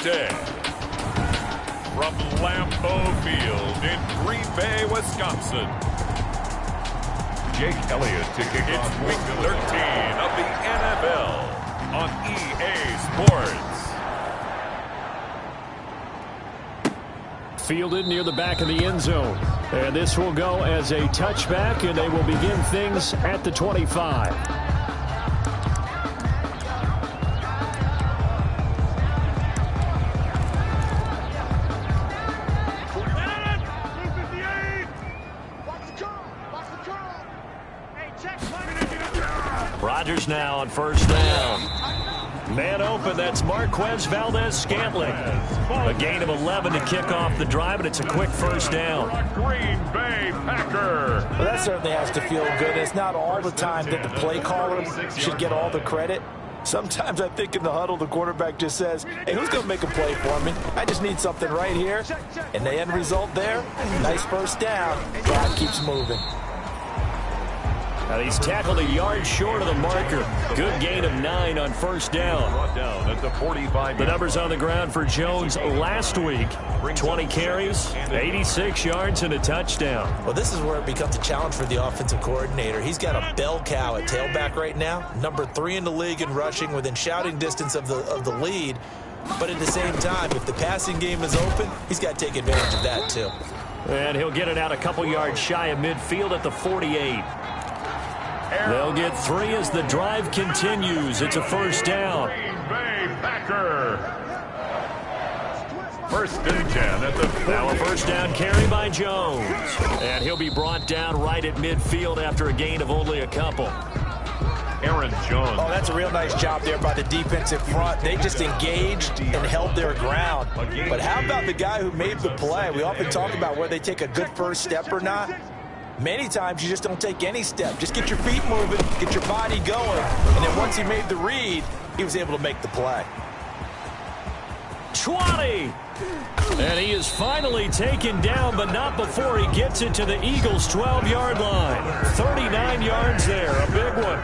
day. From Lambeau Field in Green Bay, Wisconsin. Jake Elliott to kick off Week 13 of the NFL on EA Sports. Fielded near the back of the end zone. And this will go as a touchback, and they will begin things at the 25. Rodgers now on first down. Man open, that's Marquez Valdez-Scantling. A gain of 11 to kick off the drive, and it's a quick first down. Green Bay Packer. Well, that certainly has to feel good. It's not all the time that the play caller should get all the credit. Sometimes I think in the huddle, the quarterback just says, hey, who's going to make a play for me? I just need something right here. And the end result there, nice first down. God keeps moving. Now he's tackled a yard short of the marker. Good gain of 9 on first down. Down at the 45. The numbers on the ground for Jones last week. 20 carries, 86 yards, and a touchdown. Well, this is where it becomes a challenge for the offensive coordinator. He's got a bell cow at tailback right now. Number 3 in the league in rushing, within shouting distance of the lead. But at the same time, if the passing game is open, he's got to take advantage of that too. And he'll get it out a couple yards shy of midfield at the 48. They'll get 3 as the drive continues. It's a first down. Green Bay Packer. First and 10 at the 40. Now a first down carry by Jones. And he'll be brought down right at midfield after a gain of only a couple. Aaron Jones. Oh, that's a real nice job there by the defensive front. They just engaged and held their ground. But how about the guy who made the play? We often talk about whether they take a good first step or not. Many times you just don't take any step. Just get your feet moving, get your body going. And then once he made the read, he was able to make the play. 20. And he is finally taken down, but not before he gets it to the Eagles' 12-yard line. 39 yards there, a big one.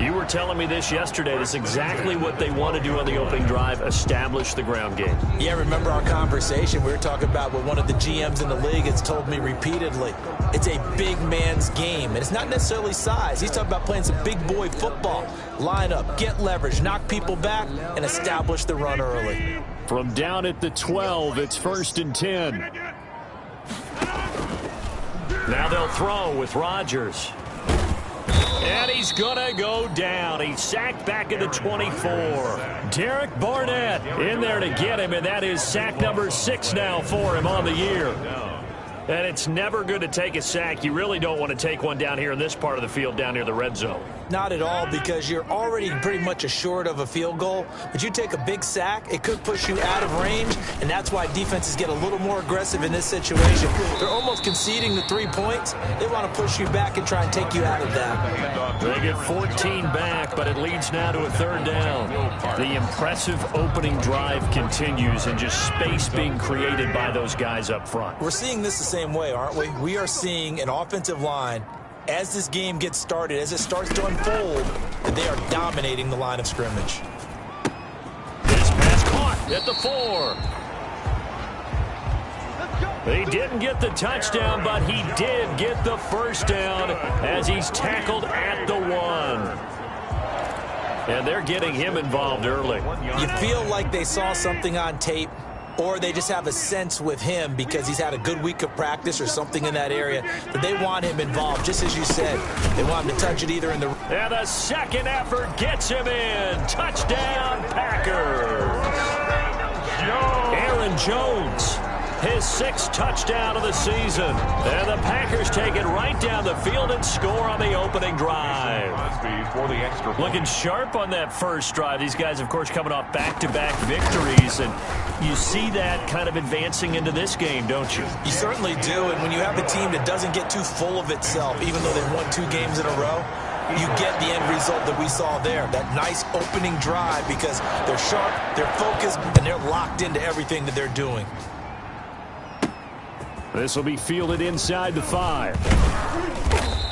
You were telling me this yesterday. This is exactly what they want to do on the opening drive, establish the ground game. Yeah, remember our conversation? We were talking about what one of the GMs in the league has told me repeatedly. It's a big man's game, and it's not necessarily size. He's talking about playing some big boy football. Line up, get leverage, knock people back, and establish the run early. From down at the 12, it's first and 10. Now they'll throw with Rodgers. And he's going to go down. He's sacked back at the 24. Derek Barnett in there to get him, and that is sack number 6 now for him on the year. And it's never good to take a sack. You really don't want to take one down here in this part of the field down near the red zone. Not at all, because you're already pretty much assured of a field goal. But you take a big sack, it could push you out of range, and that's why defenses get a little more aggressive in this situation. They're almost conceding the 3 points. They want to push you back and try and take you out of that. They get 14 back, but it leads now to a third down. The impressive opening drive continues, and just space being created by those guys up front. We're seeing this the same way, aren't we? We are seeing an offensive line, as this game gets started, as it starts to unfold, that they are dominating the line of scrimmage. This pass caught at the 4. He didn't get the touchdown, but he did get the first down as he's tackled at the 1. And they're getting him involved early. You feel like they saw something on tape, or they just have a sense with him because he's had a good week of practice or something in that area, that they want him involved, just as you said. They want him to touch it either in the... And the second effort gets him in. Touchdown, Packers. Aaron Jones, his 6th touchdown of the season. And the Packers take it right down the field and score on the opening drive. Looking sharp on that first drive. These guys, of course, coming off back-to-back victories, and you see that kind of advancing into this game, don't you? You certainly do, and when you have a team that doesn't get too full of itself, even though they've won 2 games in a row, you get the end result that we saw there, that nice opening drive, because they're sharp, they're focused, and they're locked into everything that they're doing. This will be fielded inside the 5.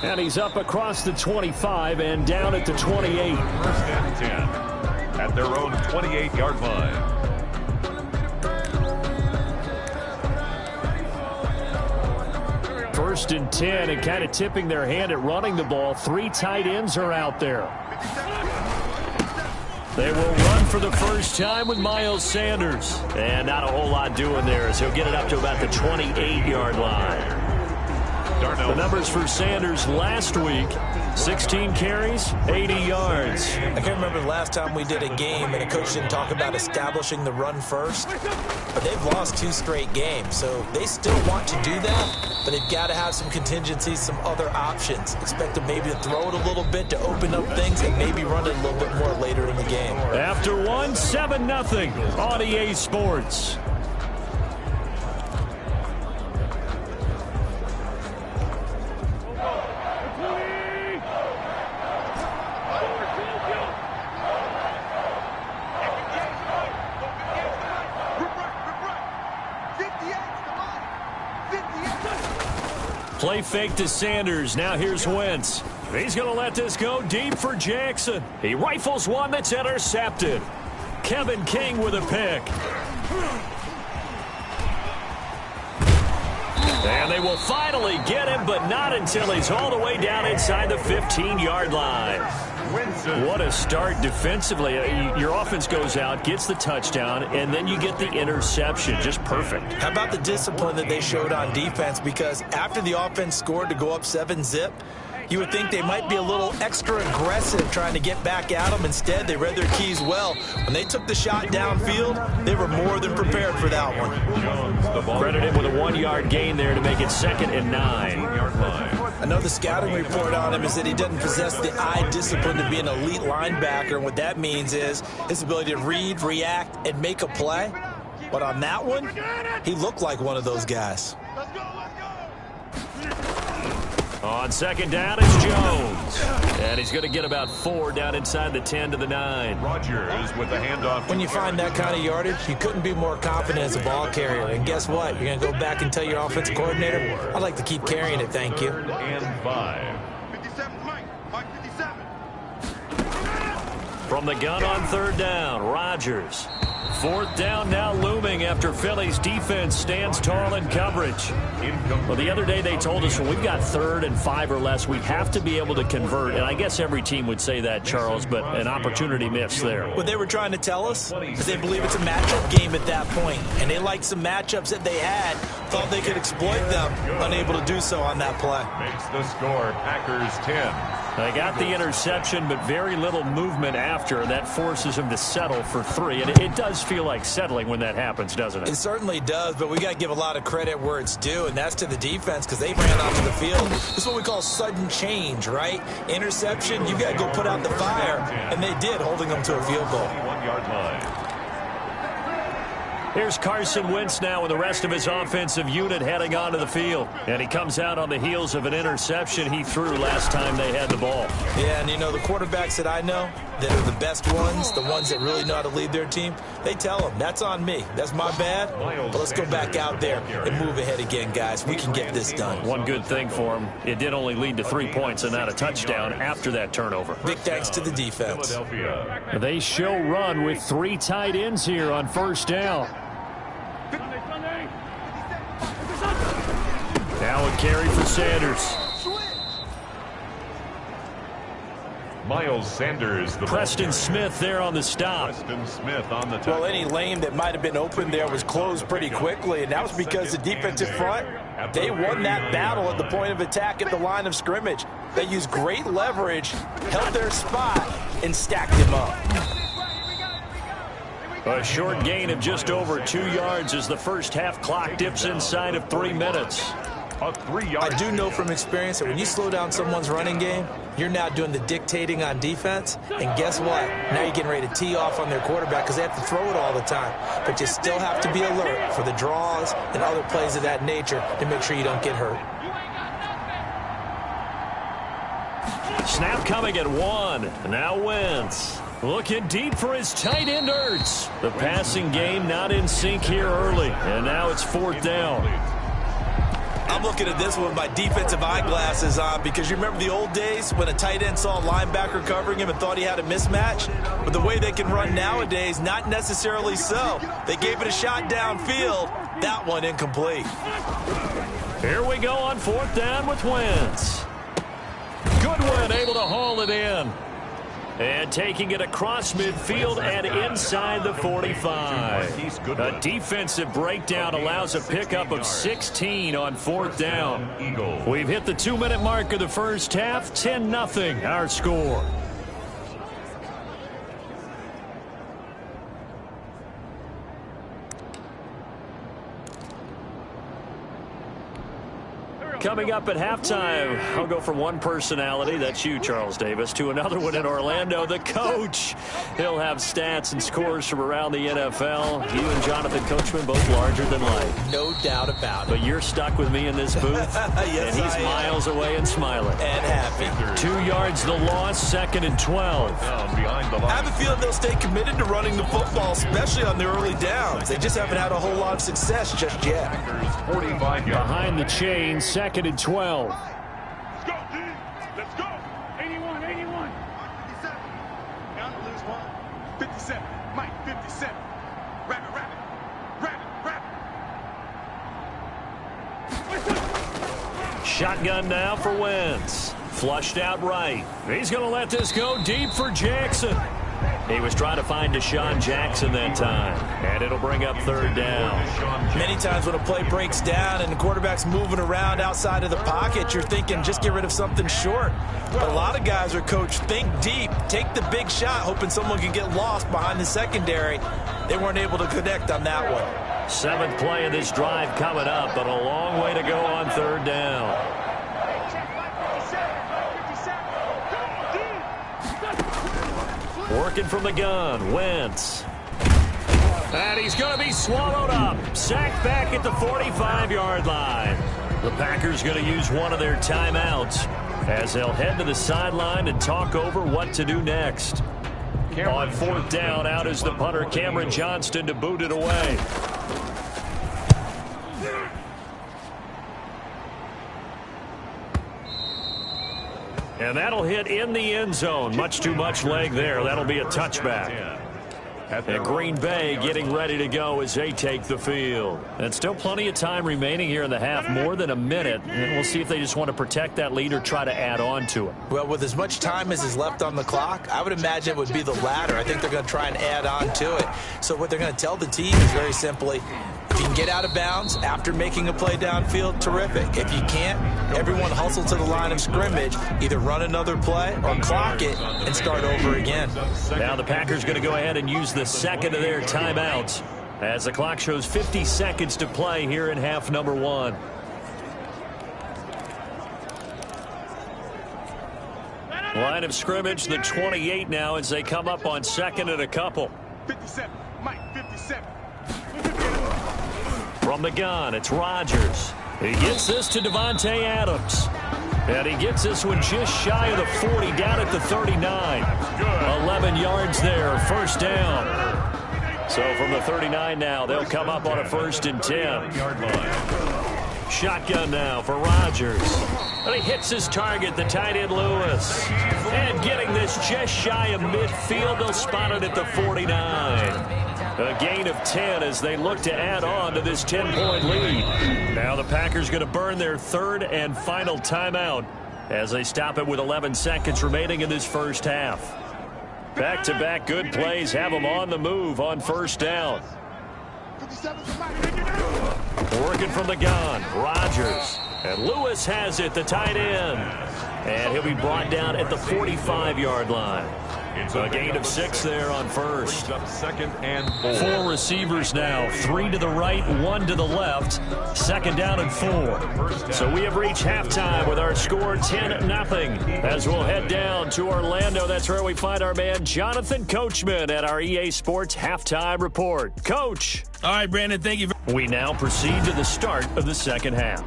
And he's up across the 25 and down at the 28. First and 10 at their own 28-yard line. 1st and 10 and kind of tipping their hand at running the ball. 3 tight ends are out there. They will run for the first time with Miles Sanders. And not a whole lot doing there as he'll get it up to about the 28-yard line. The numbers for Sanders last week, 16 carries, 80 yards. I can't remember the last time we did a game and a coach didn't talk about establishing the run first. But they've lost 2 straight games, so they still want to do that. But they've got to have some contingencies, some other options. Expect them maybe to throw it a little bit to open up things and maybe run it a little bit more later in the game. After 1, 7-0 on EA Sports. Play fake to Sanders. Now here's Wentz. He's going to let this go deep for Jackson. He rifles one that's intercepted. Kevin King with a pick. And they will finally get him, but not until he's all the way down inside the 15-yard line. What a start defensively. Your offense goes out, gets the touchdown, and then you get the interception. Just perfect. How about the discipline that they showed on defense? Because after the offense scored to go up 7-zip, you would think they might be a little extra aggressive trying to get back at them. Instead, they read their keys well. When they took the shot downfield, they were more than prepared for that one. Credited with a 1-yard gain there to make it 2nd and 9. I know the scouting report on him is that he doesn't possess the eye discipline to be an elite linebacker. And what that means is his ability to read, react, and make a play. But on that one, he looked like one of those guys. On 2nd down, it's Jones. And he's going to get about 4 down inside the 10 to the 9. Rodgers with the handoff. When you find that kind of yardage, you couldn't be more confident as a ball carrier. And guess what? You're going to go back and tell your offensive coordinator, I'd like to keep carrying it, thank you. 3rd and 5. From the gun on 3rd down, Rodgers. 4th down now looming after Philly's defense stands tall in coverage. Well, the other day they told us when we've got 3rd and 5 or less, we have to be able to convert. And I guess every team would say that, Charles, but an opportunity missed there. What they were trying to tell us is they believe it's a matchup game at that point. And they liked some matchups that they had, thought they could exploit them, unable to do so on that play. Makes the score Packers 10. They got the interception, but very little movement after. That forces them to settle for 3. And it does feel like settling when that happens, doesn't it? It certainly does, but we got to give a lot of credit where it's due, and that's to the defense because they ran onto the field. This is what we call sudden change, right? Interception, you got to go put out the fire, and they did, holding them to a field goal. 1-yard line. Here's Carson Wentz now with the rest of his offensive unit heading onto the field. And he comes out on the heels of an interception he threw last time they had the ball. Yeah, and you know, the quarterbacks that I know that are the best ones, the ones that really know how to lead their team, they tell them, that's on me. That's my bad. But let's go back out there and move ahead again, guys. We can get this done. One good thing for him, it did only lead to 3 points and not a touchdown after that turnover. Big thanks to the defense. They show run with 3 tight ends here on 1st down. Now a carry for Sanders. Miles Sanders. Preston Smith there on the stop. Preston Smith on the top. Well, any lane that might have been open there was closed pretty quickly, and that was because the defensive front, they won that battle at the point of attack at the line of scrimmage. They used great leverage, held their spot, and stacked him up. A short gain of just over 2 yards as the first half clock dips inside of 3 minutes. A 3-yard. I do know from experience that when you slow down someone's running game, you're now doing the dictating on defense. And guess what? Now you're getting ready to tee off on their quarterback because they have to throw it all the time. But you still have to be alert for the draws and other plays of that nature to make sure you don't get hurt. Snap coming at 1. Now Wentz. Looking deep for his tight end Ertz. The passing game not in sync here early. And now it's 4th down. I'm looking at this with my defensive eyeglasses on because you remember the old days when a tight end saw a linebacker covering him and thought he had a mismatch? But the way they can run nowadays, not necessarily so. They gave it a shot downfield. That one incomplete. Here we go on 4th down with Wentz. Goodwin able to haul it in. And taking it across midfield and inside the 45. A defensive breakdown allows a pickup of 16 on 4th down. We've hit the 2-minute mark of the first half. 10-0 our score. Coming up at halftime, I'll go from one personality, that's you, Charles Davis, to another one in Orlando, the coach. He'll have stats and scores from around the NFL. You and Jonathan Coachman both larger than life. No doubt about it. But you're stuck with me in this booth, yes, and he's miles away and smiling. And happy. 2 yards the loss, 2nd and 12. I have a feeling they'll stay committed to running the football, especially on the early downs. They just haven't had a whole lot of success just yet. Behind the chain, 2nd and 12. Let's go, D. Let's go. 81, 81. 57. Down to lose one. 57. Mike, 57. Rabbit, rabbit. Rabbit, rabbit. Shotgun now for Wentz. Flushed out right. He's going to let this go deep for Jackson. He was trying to find Deshaun Jackson that time, and it'll bring up 3rd down. Many times when a play breaks down and the quarterback's moving around outside of the pocket, you're thinking just get rid of something short. But a lot of guys are coached, think deep, take the big shot, hoping someone can get lost behind the secondary. They weren't able to connect on that one. 7th play of this drive coming up, but a long way to go on 3rd down. Working from the gun, Wentz. And he's going to be swallowed up. Sacked back at the 45-yard line. The Packers going to use one of their timeouts as they'll head to the sideline and talk over what to do next. On 4th down, out is the punter, Cameron Johnston, to boot it away. And that'll hit in the end zone. Much too much leg there. That'll be a touchback. And Green Bay getting ready to go as they take the field. And still plenty of time remaining here in the half, more than a minute. And we'll see if they just want to protect that lead or try to add on to it. Well, with as much time as is left on the clock, I would imagine it would be the latter. I think they're going to try and add on to it. So what they're going to tell the team is very simply, if you can get out of bounds after making a play downfield, terrific. If you can't, everyone hustle to the line of scrimmage, either run another play or clock it and start over again. Now the Packers going to go ahead and use the 2nd of their timeouts as the clock shows 50 seconds to play here in half number 1. Line of scrimmage, the 28 now as they come up on 2nd and a couple. 57. Mike, 57. From the gun, it's Rodgers. He gets this to Devontae Adams. And he gets this one just shy of the 40, down at the 39. 11 yards there, 1st down. So from the 39 now, they'll come up on a 1st and 10. Shotgun now for Rodgers. And he hits his target, the tight end Lewis. And getting this just shy of midfield, they'll spot it at the 49. A gain of 10 as they look to add on to this 10-point lead. Now the Packers going to burn their 3rd and final timeout as they stop it with 11 seconds remaining in this first half. Back-to-back good plays have them on the move on 1st down. Working from the gun, Rodgers. And Lewis has it, the tight end. And he'll be brought down at the 45-yard line. A gain of 6 there on 1st. 2nd and 4. 4 receivers now, 3 to the right, 1 to the left. 2nd down and 4. So we have reached halftime with our score 10-0. As we'll head down to Orlando, that's where we find our man Jonathan Coachman at our EA Sports Halftime Report. Coach. All right, Brandon, thank you. We now proceed to the start of the second half.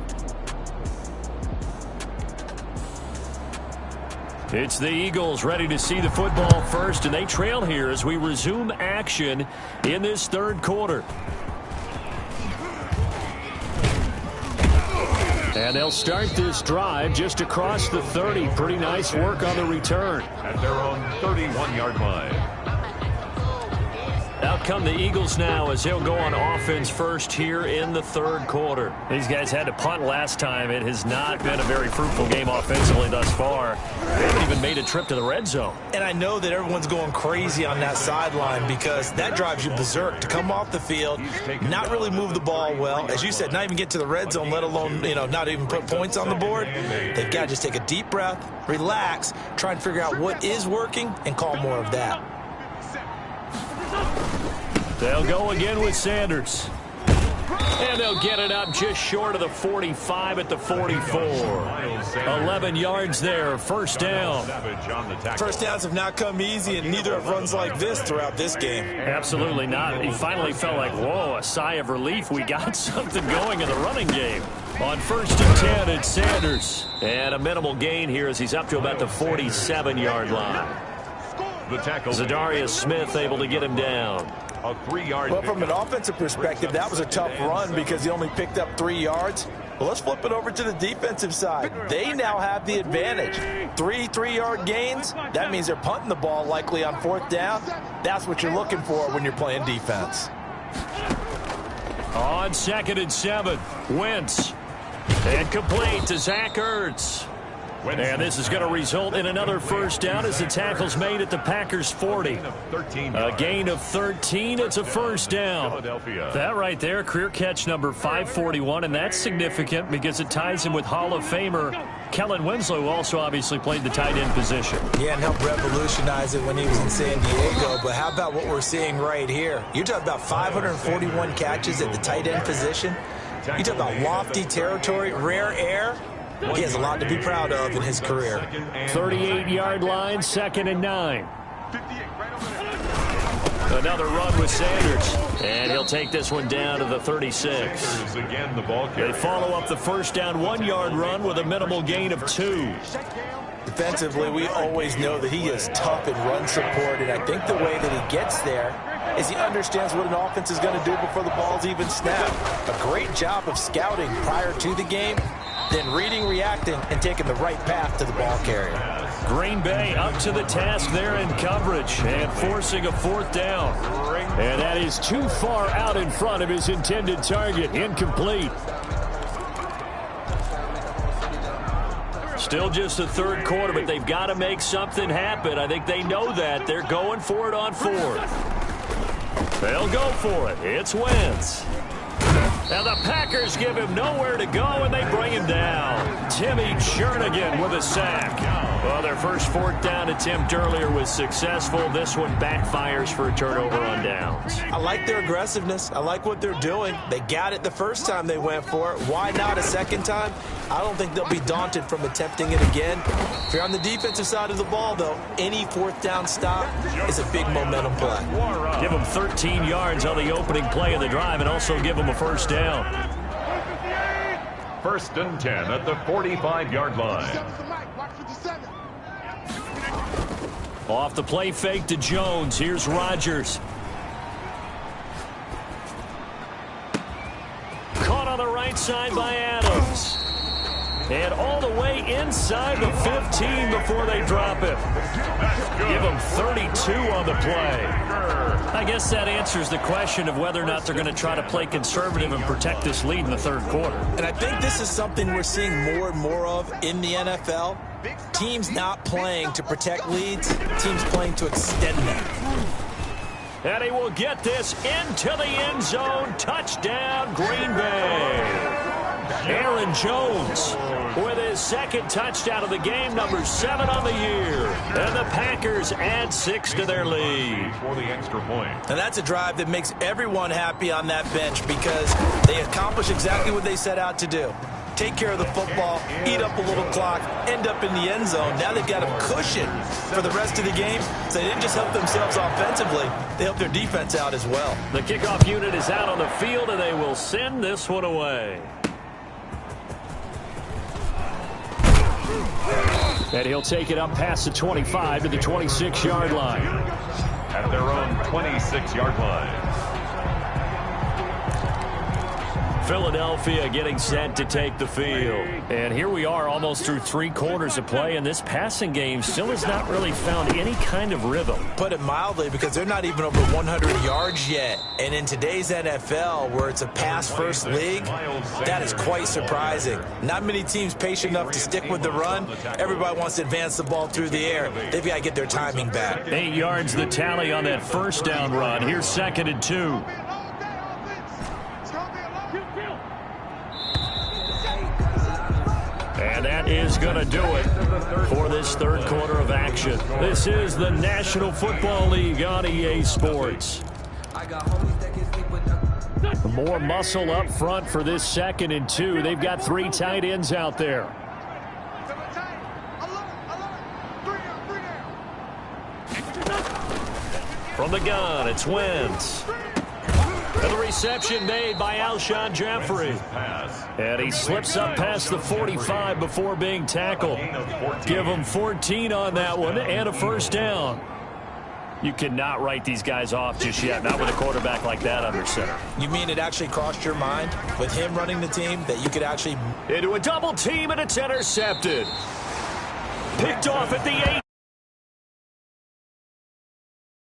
It's the Eagles ready to see the football first, and they trail here as we resume action in this 3rd quarter. And they'll start this drive just across the 30. Pretty nice work on the return. At their own 31-yard line. Now Out come the Eagles now as they'll go on offense first here in the third quarter. These guys had to punt last time. It has not been a very fruitful game offensively thus far. They haven't even made a trip to the red zone. And I know that everyone's going crazy on that sideline because that drives you berserk to come off the field, not really move the ball well. As you said, not even get to the red zone, let alone, not even put points on the board. They've got to just take a deep breath, relax, try and figure out what is working, and call more of that. They'll go again with Sanders. And they'll get it up just short of the 45 at the 44. 11 yards there, first down. First downs have not come easy, and neither have runs like this throughout this game. Absolutely not. He finally felt like, whoa, a sigh of relief. We got something going in the running game. On 1st and 10, it's Sanders. And a minimal gain here as he's up to about the 47-yard line. Zadarius Smith able to get him down. A 3-yard. Well, from an offensive perspective, that was a tough run because he only picked up 3 yards. Well, let's flip it over to the defensive side. They now have the advantage. 3-3-yard gains. That means they're punting the ball likely on 4th down. That's what you're looking for when you're playing defense. On 2nd and 7, Wentz. And complete to Zach Ertz. And this is going to result in another first down as the tackle's made at the Packers' 40. A gain of 13. It's a first down. That right there, career catch number 541, and that's significant because it ties him with Hall of Famer Kellen Winslow, who also obviously played the tight end position. Yeah, and helped revolutionize it when he was in San Diego. But how about what we're seeing right here? You're talking about 541 catches at the tight end position. You talk about lofty territory, rare air. He has a lot to be proud of in his career. 38-yard line, 2nd and 9. Another run with Sanders. And he'll take this one down to the 36. They follow up the first down 1-yard run with a minimal gain of 2. Defensively, we always know that he is tough in run support, and I think the way that he gets there is he understands what an offense is going to do before the ball's even snapped. A great job of scouting prior to the game, then reading, reacting, and taking the right path to the ball carrier. Green Bay up to the task there in coverage and forcing a 4th down. And that is too far out in front of his intended target. Incomplete. Still just the third quarter, but they've got to make something happen. I think they know that. They're going for it on 4th. They'll go for it. It's Wentz. Now the Packers give him nowhere to go, and they bring him down. Timmy Jernigan with a sack. Well, their first 4th down attempt earlier was successful. This one backfires for a turnover on downs. I like their aggressiveness. I like what they're doing. They got it the first time they went for it. Why not a second time? I don't think they'll be daunted from attempting it again. If you're on the defensive side of the ball, though, any 4th down stop is a big momentum play. Give them 13 yards on the opening play of the drive and also give them a first down. 1st and 10 at the 45-yard line. Off the play fake to Jones. Here's Rodgers. Caught on the right side by Adams. And all the way inside the 15 before they drop it. Give them 32 on the play. I guess that answers the question of whether or not they're going to try to play conservative and protect this lead in the third quarter. And I think this is something we're seeing more and more of in the NFL. Teams not playing to protect leads, teams playing to extend them. And he will get this into the end zone. Touchdown, Green Bay. Aaron Jones with his 2nd touchdown of the game, number 7 on the year. And the Packers add 6 to their lead. For the extra point. And that's a drive that makes everyone happy on that bench because they accomplish exactly what they set out to do. Take care of the football, eat up a little clock, end up in the end zone. Now they've got a cushion for the rest of the game. So they didn't just help themselves offensively, they helped their defense out as well. The kickoff unit is out on the field, and they will send this one away. And he'll take it up past the 25 to the 26-yard line. At their own 26-yard line. Philadelphia getting set to take the field. And here we are almost through 3 quarters of play, and this passing game still has not really found any kind of rhythm. Put it mildly, because they're not even over 100 yards yet. And in today's NFL, where it's a pass-first league, that is quite surprising. Not many teams patient enough to stick with the run. Everybody wants to advance the ball through the air. They've got to get their timing back. 8 yards the tally on that first down run. Here's 2nd and 2. And that is going to do it for this 3rd quarter of action. This is the National Football League on EA Sports. More muscle up front for this 2nd and 2. They've got 3 tight ends out there. From the gun, it's Wentz. And the reception made by Alshon Jeffrey. And he slips up past the 45 before being tackled. Give him 14 on that one and a first down. You cannot write these guys off just yet, not with a quarterback like that under center. You mean it actually crossed your mind with him running the team that you could actually... Into a double team, and it's intercepted. Picked off at the 8.